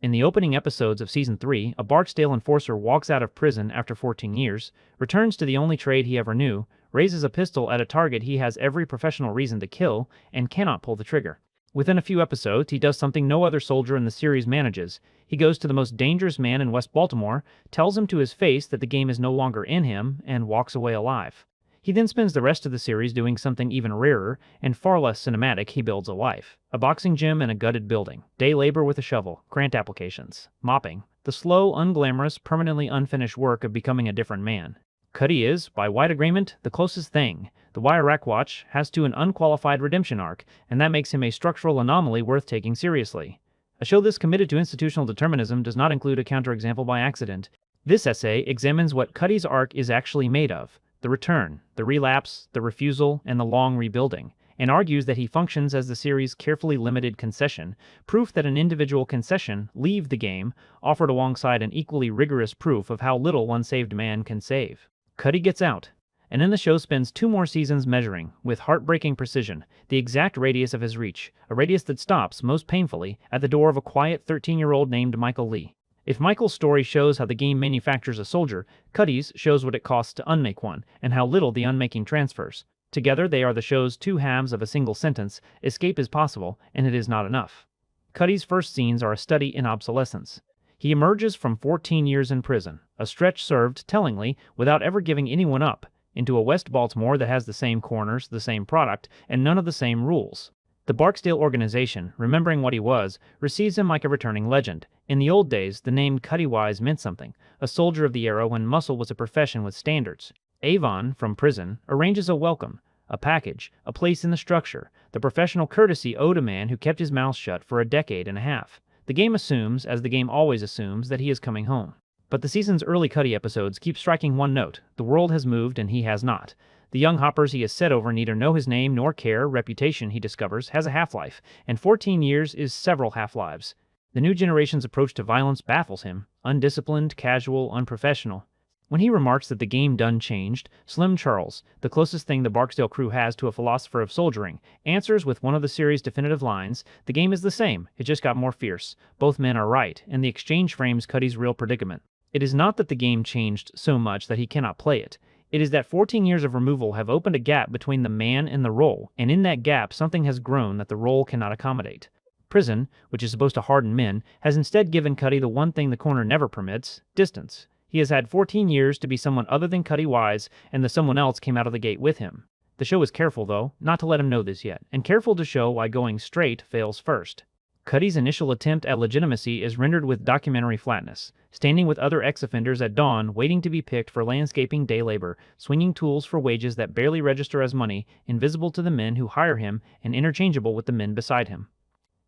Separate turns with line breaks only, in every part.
In the opening episodes of Season 3, a Barksdale enforcer walks out of prison after 14 years, returns to the only trade he ever knew, raises a pistol at a target he has every professional reason to kill, and cannot pull the trigger. Within a few episodes, he does something no other soldier in the series manages. He goes to the most dangerous man in West Baltimore, tells him to his face that the game is no longer in him, and walks away alive. He then spends the rest of the series doing something even rarer and far less cinematic. He builds a life. A boxing gym and a gutted building. Day labor with a shovel. Grant applications. Mopping. The slow, unglamorous, permanently unfinished work of becoming a different man. Cutty is, by wide agreement, the closest thing. The Wire Rack Watch has to an unqualified redemption arc, and that makes him a structural anomaly worth taking seriously. A show this committed to institutional determinism does not include a counterexample by accident. This essay examines what Cutty's arc is actually made of. The return, the relapse, the refusal, and the long rebuilding, and argues that he functions as the series' carefully limited concession, proof that an individual concession, leave the game, offered alongside an equally rigorous proof of how little one saved man can save. Cutty gets out, and then the show spends 2 more seasons measuring, with heartbreaking precision, the exact radius of his reach, a radius that stops, most painfully, at the door of a quiet 13-year-old named Michael Lee. If Michael's story shows how the game manufactures a soldier, Cutty's shows what it costs to unmake one, and how little the unmaking transfers. Together they are the show's 2 halves of a single sentence: escape is possible, and it is not enough. Cutty's first scenes are a study in obsolescence. He emerges from 14 years in prison, a stretch served, tellingly, without ever giving anyone up, into a West Baltimore that has the same corners, the same product, and none of the same rules. The Barksdale organization, remembering what he was, receives him like a returning legend. In the old days, the name Cutty Wise meant something, a soldier of the era when muscle was a profession with standards. Avon, from prison, arranges a welcome, a package, a place in the structure, the professional courtesy owed a man who kept his mouth shut for a decade and a half. The game assumes, as the game always assumes, that he is coming home. But the season's early Cutty episodes keep striking one note: the world has moved and he has not. The young hoppers he has set over neither know his name nor care. Reputation, he discovers, has a half-life, and 14 years is several half-lives. The new generation's approach to violence baffles him, undisciplined, casual, unprofessional. When he remarks that the game done changed, Slim Charles, the closest thing the Barksdale crew has to a philosopher of soldiering, answers with one of the series' definitive lines: the game is the same, it just got more fierce. Both men are right, and the exchange frames Cutty's real predicament. It is not that the game changed so much that he cannot play it. It is that 14 years of removal have opened a gap between the man and the role, and in that gap something has grown that the role cannot accommodate. Prison, which is supposed to harden men, has instead given Cutty the one thing the corner never permits: distance. He has had 14 years to be someone other than Cutty Wise, and the someone else came out of the gate with him. The show is careful, though, not to let him know this yet, and careful to show why going straight fails first. Cutty's initial attempt at legitimacy is rendered with documentary flatness, standing with other ex-offenders at dawn waiting to be picked for landscaping day labor, swinging tools for wages that barely register as money, invisible to the men who hire him and interchangeable with the men beside him.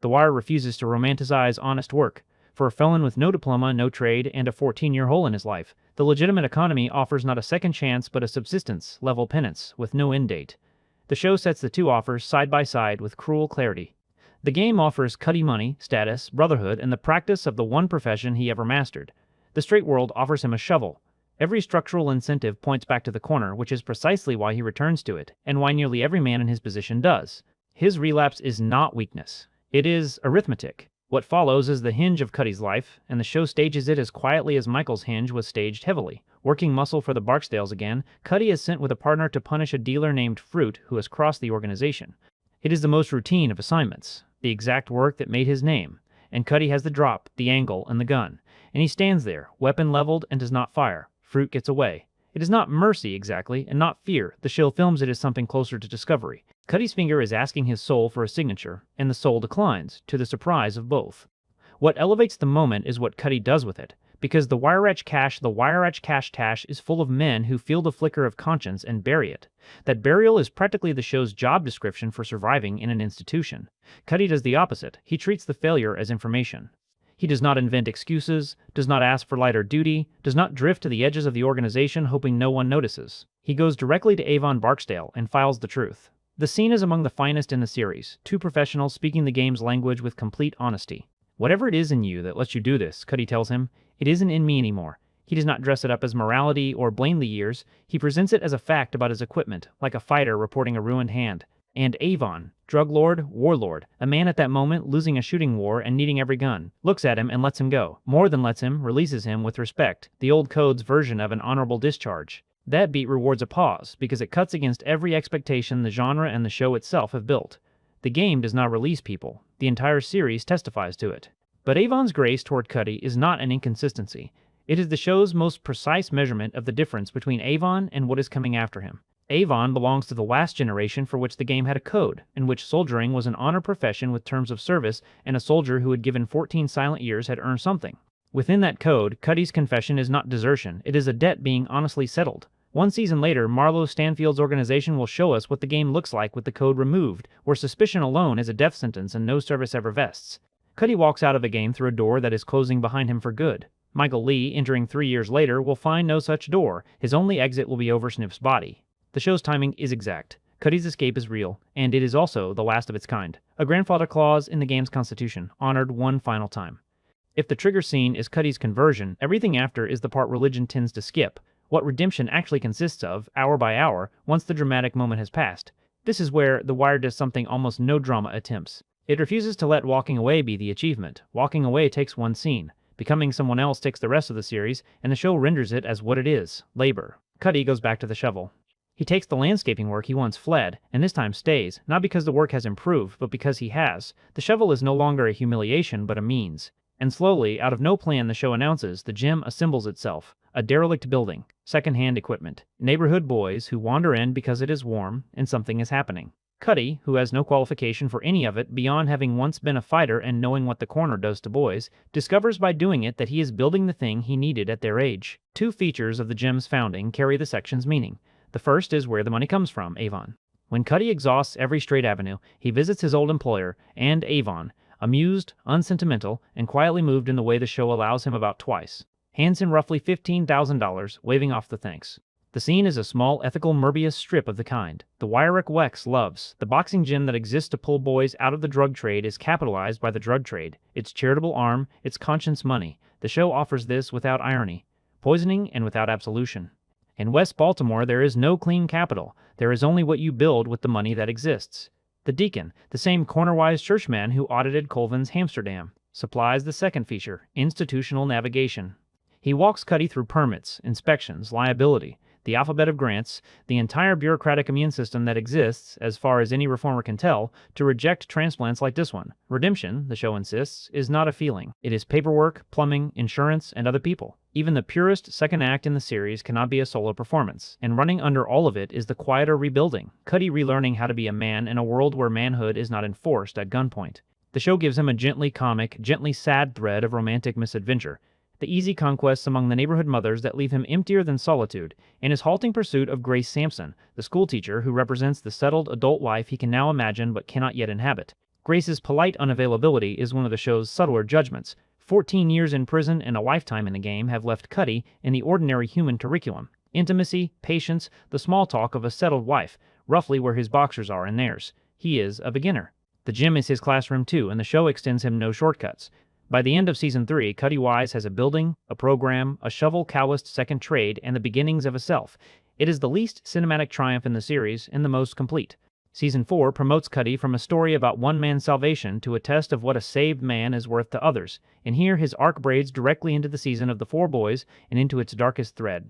The Wire refuses to romanticize honest work. For a felon with no diploma, no trade, and a 14-year hole in his life, the legitimate economy offers not a second chance but a subsistence-level penance with no end date. The show sets the 2 offers side by side with cruel clarity. The game offers Cutty money, status, brotherhood, and the practice of the one profession he ever mastered. The straight world offers him a shovel. Every structural incentive points back to the corner, which is precisely why he returns to it, and why nearly every man in his position does. His relapse is not weakness. It is arithmetic. What follows is the hinge of Cutty's life, and the show stages it as quietly as Michael's hinge was staged heavily. Working muscle for the Barksdales again, Cutty is sent with a partner to punish a dealer named Fruit who has crossed the organization. It is the most routine of assignments, the exact work that made his name, and Cutty has the drop, the angle, and the gun, and he stands there, weapon leveled, and does not fire. Fruit gets away. It is not mercy exactly, and not fear. The show films it as something closer to discovery. Cutty's finger is asking his soul for a signature, and the soul declines, to the surprise of both. What elevates the moment is what Cutty does with it, because the Wire Rack cash tash is full of men who feel the flicker of conscience and bury it. That burial is practically the show's job description for surviving in an institution. Cutty does the opposite. He treats the failure as information. He does not invent excuses, does not ask for lighter duty, does not drift to the edges of the organization hoping no one notices. He goes directly to Avon Barksdale and files the truth. The scene is among the finest in the series, 2 professionals speaking the game's language with complete honesty. Whatever it is in you that lets you do this, Cutty tells him, it isn't in me anymore. He does not dress it up as morality or blame the years. He presents it as a fact about his equipment, like a fighter reporting a ruined hand. And Avon, drug lord, warlord, a man at that moment losing a shooting war and needing every gun, looks at him and lets him go. More than lets him, releases him with respect, the old code's version of an honorable discharge. That beat rewards a pause, because it cuts against every expectation the genre and the show itself have built. The game does not release people. The entire series testifies to it. But Avon's grace toward Cutty is not an inconsistency. It is the show's most precise measurement of the difference between Avon and what is coming after him. Avon belongs to the last generation for which the game had a code, in which soldiering was an honor profession with terms of service, and a soldier who had given 14 silent years had earned something. Within that code, Cutty's confession is not desertion, it is a debt being honestly settled. One season later, Marlo Stanfield's organization will show us what the game looks like with the code removed, where suspicion alone is a death sentence and no service ever vests. Cutty walks out of the game through a door that is closing behind him for good. Michael Lee, entering 3 years later, will find no such door. His only exit will be over Sniff's body. The show's timing is exact. Cutty's escape is real, and it is also the last of its kind. A grandfather clause in the game's constitution, honored one final time. If the trigger scene is Cutty's conversion, everything after is the part religion tends to skip. What redemption actually consists of, hour by hour, once the dramatic moment has passed. This is where The Wire does something almost no drama attempts. It refuses to let walking away be the achievement. Walking away takes one scene. Becoming someone else takes the rest of the series, and the show renders it as what it is, labor. Cutty goes back to the shovel. He takes the landscaping work he once fled, and this time stays, not because the work has improved, but because he has. The shovel is no longer a humiliation, but a means. And slowly, out of no plan the show announces, the gym assembles itself. A derelict building, second-hand equipment, neighborhood boys who wander in because it is warm, and something is happening. Cutty, who has no qualification for any of it beyond having once been a fighter and knowing what the corner does to boys, discovers by doing it that he is building the thing he needed at their age. Two features of the gym's founding carry the section's meaning. The first is where the money comes from, Avon. When Cutty exhausts every straight avenue, he visits his old employer, and Avon, amused, unsentimental, and quietly moved in the way the show allows him about twice. Hands him roughly $15,000, waving off the thanks. The scene is a small ethical Möbius strip of the kind. The Wyrick Wex loves. The boxing gym that exists to pull boys out of the drug trade is capitalized by the drug trade, its charitable arm, its conscience money. The show offers this without irony, poisoning, and without absolution. In West Baltimore there is no clean capital. There is only what you build with the money that exists. The deacon, the same corner-wise churchman who audited Colvin's Amsterdam, supplies the second feature, institutional navigation. He walks Cutty through permits, inspections, liability, the alphabet of grants, the entire bureaucratic immune system that exists, as far as any reformer can tell, to reject transplants like this one. Redemption, the show insists, is not a feeling. It is paperwork, plumbing, insurance, and other people. Even the purest second act in the series cannot be a solo performance, and running under all of it is the quieter rebuilding, Cutty relearning how to be a man in a world where manhood is not enforced at gunpoint. The show gives him a gently comic, gently sad thread of romantic misadventure, the easy conquests among the neighborhood mothers that leave him emptier than solitude, and his halting pursuit of Grace Sampson, the schoolteacher who represents the settled adult life he can now imagine but cannot yet inhabit. Grace's polite unavailability is one of the show's subtler judgments. 14 years in prison and a lifetime in the game have left Cutty in the ordinary human curriculum. Intimacy, patience, the small talk of a settled wife, roughly where his boxers are in theirs. He is a beginner. The gym is his classroom too, and the show extends him no shortcuts. By the end of Season 3, Cutty Wise has a building, a program, a shovel-calloused second trade, and the beginnings of a self. It is the least cinematic triumph in the series, and the most complete. Season 4 promotes Cutty from a story about one man's salvation to a test of what a saved man is worth to others, and here his arc braids directly into the season of the four boys and into its darkest thread.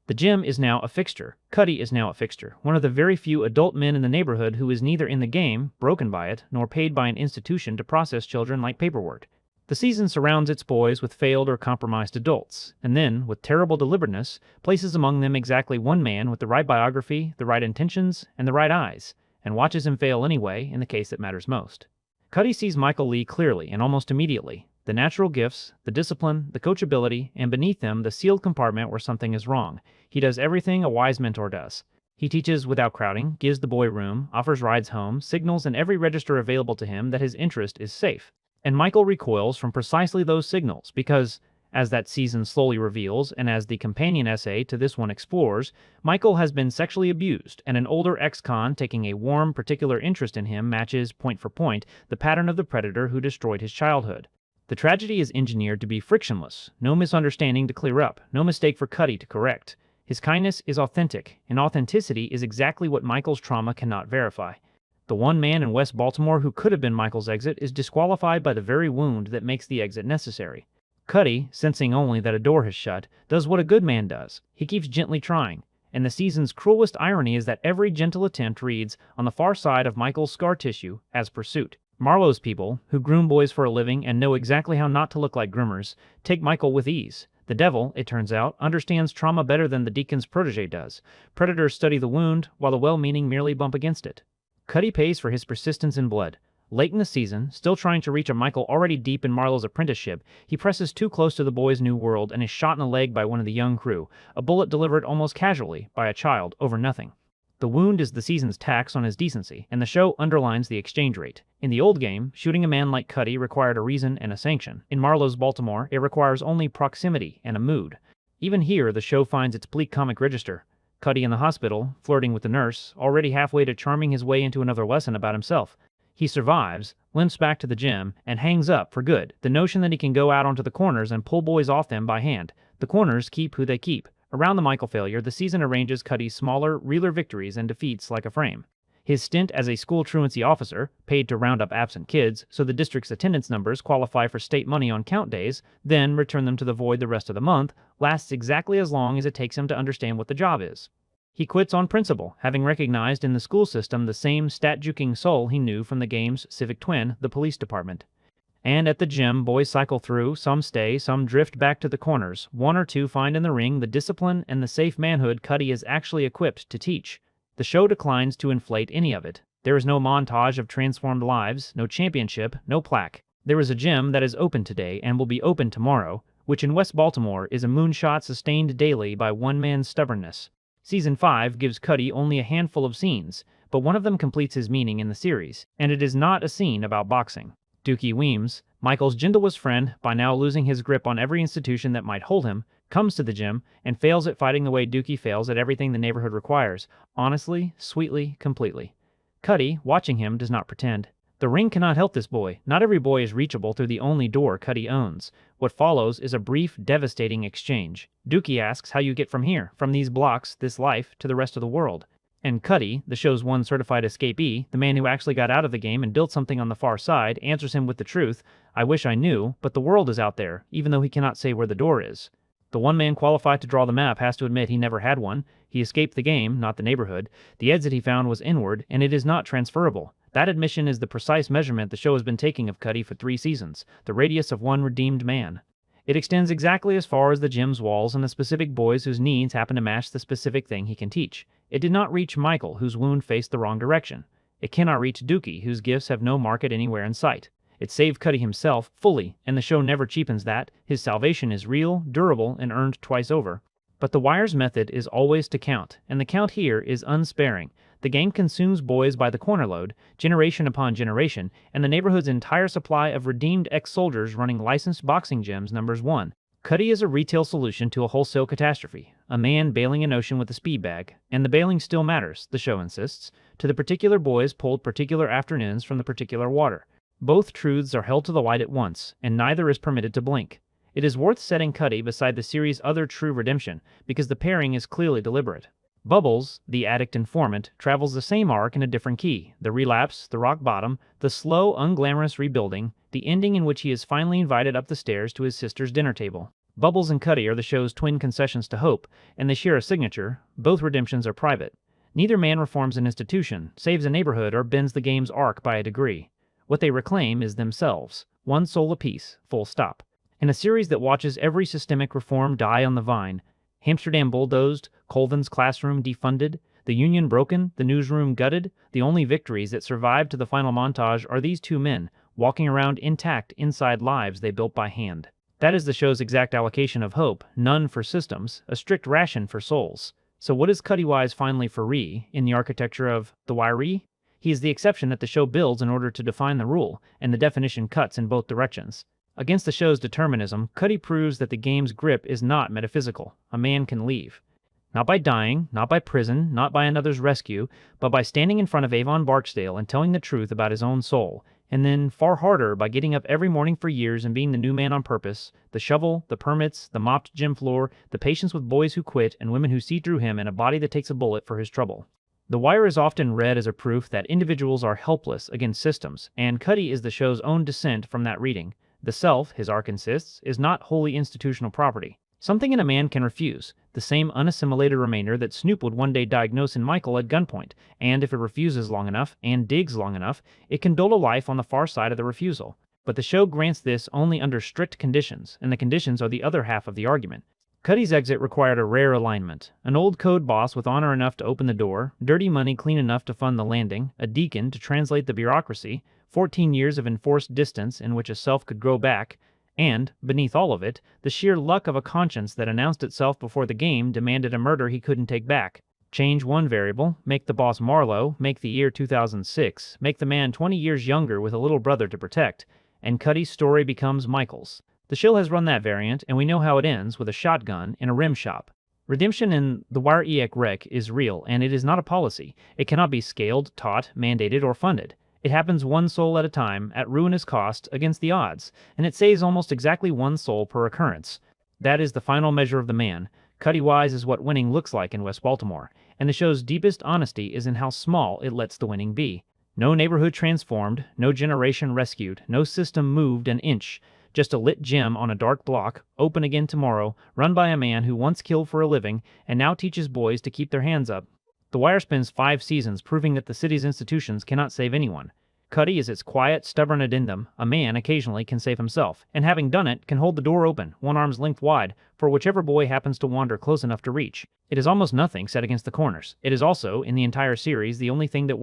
The gym is now a fixture. Cutty is now a fixture, one of the very few adult men in the neighborhood who is neither in the game, broken by it, nor paid by an institution to process children like paperwork. The season surrounds its boys with failed or compromised adults, and then, with terrible deliberateness, places among them exactly one man with the right biography, the right intentions, and the right eyes, and watches him fail anyway in the case that matters most. Cutty sees Michael Lee clearly and almost immediately. The natural gifts, the discipline, the coachability, and beneath them the sealed compartment where something is wrong. He does everything a wise mentor does. He teaches without crowding, gives the boy room, offers rides home, signals in every register available to him that his interest is safe. And Michael recoils from precisely those signals because, as that season slowly reveals and as the companion essay to this one explores, Michael has been sexually abused, and an older ex-con taking a warm, particular interest in him matches, point for point, the pattern of the predator who destroyed his childhood. The tragedy is engineered to be frictionless, no misunderstanding to clear up, no mistake for Cutty to correct. His kindness is authentic, and authenticity is exactly what Michael's trauma cannot verify. The one man in West Baltimore who could have been Michael's exit is disqualified by the very wound that makes the exit necessary. Cutty, sensing only that a door has shut, does what a good man does. He keeps gently trying. And the season's cruelest irony is that every gentle attempt reads, on the far side of Michael's scar tissue, as pursuit. Marlowe's people, who groom boys for a living and know exactly how not to look like groomers, take Michael with ease. The devil, it turns out, understands trauma better than the deacon's protege does. Predators study the wound, while the well-meaning merely bump against it. Cutty pays for his persistence in blood. Late in the season, still trying to reach a Michael already deep in Marlowe's apprenticeship, he presses too close to the boy's new world and is shot in the leg by one of the young crew, a bullet delivered almost casually by a child over nothing. The wound is the season's tax on his decency, and the show underlines the exchange rate. In the old game, shooting a man like Cutty required a reason and a sanction. In Marlowe's Baltimore, it requires only proximity and a mood. Even here, the show finds its bleak comic register. Cutty in the hospital, flirting with the nurse, already halfway to charming his way into another lesson about himself. He survives, limps back to the gym, and hangs up for good. The notion that he can go out onto the corners and pull boys off them by hand. The corners keep who they keep. Around the Michael failure, the season arranges Cutty's smaller, realer victories and defeats like a frame. His stint as a school truancy officer, paid to round up absent kids so the district's attendance numbers qualify for state money on count days, then return them to the void the rest of the month, lasts exactly as long as it takes him to understand what the job is. He quits on principle, having recognized in the school system the same stat-juking soul he knew from the game's civic twin, the police department. And at the gym, boys cycle through, some stay, some drift back to the corners. One or two find in the ring the discipline and the safe manhood Cutty is actually equipped to teach. The show declines to inflate any of it. There is no montage of transformed lives, no championship, no plaque. There is a gym that is open today and will be open tomorrow, which in West Baltimore is a moonshot sustained daily by one man's stubbornness. Season 5 gives Cutty only a handful of scenes, but one of them completes his meaning in the series, and it is not a scene about boxing. Dookie Weems, Michael's gentlest friend, by now losing his grip on every institution that might hold him, comes to the gym and fails at fighting the way Dookie fails at everything the neighborhood requires, honestly, sweetly, completely. Cutty, watching him, does not pretend. The ring cannot help this boy. Not every boy is reachable through the only door Cutty owns. What follows is a brief, devastating exchange. Dookie asks how you get from here, from these blocks, this life, to the rest of the world. And Cutty, the show's one certified escapee, the man who actually got out of the game and built something on the far side, answers him with the truth, I wish I knew, but the world is out there, even though he cannot say where the door is. The one man qualified to draw the map has to admit he never had one. He escaped the game, not the neighborhood. The exit he found was inward, and it is not transferable. That admission is the precise measurement the show has been taking of Cutty for 3 seasons, the radius of one redeemed man. It extends exactly as far as the gym's walls and the specific boys whose needs happen to match the specific thing he can teach. It did not reach Michael, whose wound faced the wrong direction. It cannot reach Dookie, whose gifts have no market anywhere in sight. It saved Cutty himself, fully, and the show never cheapens that. His salvation is real, durable, and earned twice over. But the Wire's method is always to count, and the count here is unsparing. The game consumes boys by the corner load, generation upon generation, and the neighborhood's entire supply of redeemed ex-soldiers running licensed boxing gyms numbers 1. Cutty is a retail solution to a wholesale catastrophe, a man bailing an ocean with a speed bag, and the bailing still matters, the show insists, to the particular boys pulled particular afternoons from the particular water. Both truths are held to the light at once, and neither is permitted to blink. It is worth setting Cutty beside the series' other true redemption, because the pairing is clearly deliberate. Bubbles, the addict informant, travels the same arc in a different key, the relapse, the rock bottom, the slow, unglamorous rebuilding, the ending in which he is finally invited up the stairs to his sister's dinner table. Bubbles and Cutty are the show's twin concessions to hope, and they share a signature. Both redemptions are private. Neither man reforms an institution, saves a neighborhood, or bends the game's arc by a degree. What they reclaim is themselves, one soul apiece, full stop. In a series that watches every systemic reform die on the vine, Amsterdam bulldozed, Colvin's classroom defunded, the union broken, the newsroom gutted, the only victories that survived to the final montage are these two men, walking around intact inside lives they built by hand. That is the show's exact allocation of hope, none for systems, a strict ration for souls. So what is Cutty Wise finally for Ree, in the architecture of the Wire? He is the exception that the show builds in order to define the rule, and the definition cuts in both directions. Against the show's determinism, Cutty proves that the game's grip is not metaphysical. A man can leave. Not by dying, not by prison, not by another's rescue, but by standing in front of Avon Barksdale and telling the truth about his own soul, and then, far harder, by getting up every morning for years and being the new man on purpose, the shovel, the permits, the mopped gym floor, the patience with boys who quit and women who see through him and a body that takes a bullet for his trouble. The Wire is often read as a proof that individuals are helpless against systems, and Cutty is the show's own dissent from that reading. The self, his arc insists, is not wholly institutional property. Something in a man can refuse, the same unassimilated remainder that Snoop would one day diagnose in Michael at gunpoint, and if it refuses long enough, and digs long enough, it can dole a life on the far side of the refusal. But the show grants this only under strict conditions, and the conditions are the other half of the argument. Cutty's exit required a rare alignment. An old code boss with honor enough to open the door, dirty money clean enough to fund the landing, a deacon to translate the bureaucracy, 14 years of enforced distance in which a self could grow back, and, beneath all of it, the sheer luck of a conscience that announced itself before the game demanded a murder he couldn't take back. Change one variable, make the boss Marlowe, make the year 2006, make the man 20 years younger with a little brother to protect, and Cutty's story becomes Michael's. The show has run that variant, and we know how it ends, with a shotgun in a rim shop. Redemption in The Wire EEC Rec is real, and it is not a policy. It cannot be scaled, taught, mandated, or funded. It happens one soul at a time, at ruinous cost, against the odds, and it saves almost exactly one soul per occurrence. That is the final measure of the man. Cutty Wise is what winning looks like in West Baltimore, and the show's deepest honesty is in how small it lets the winning be. No neighborhood transformed, no generation rescued, no system moved an inch. Just a lit gem on a dark block, open again tomorrow, run by a man who once killed for a living and now teaches boys to keep their hands up. The Wire spends 5 seasons proving that the city's institutions cannot save anyone. Cutty is its quiet, stubborn addendum. A man occasionally can save himself, and having done it, can hold the door open, one arm's length wide, for whichever boy happens to wander close enough to reach. It is almost nothing set against the corners. It is also, in the entire series, the only thing that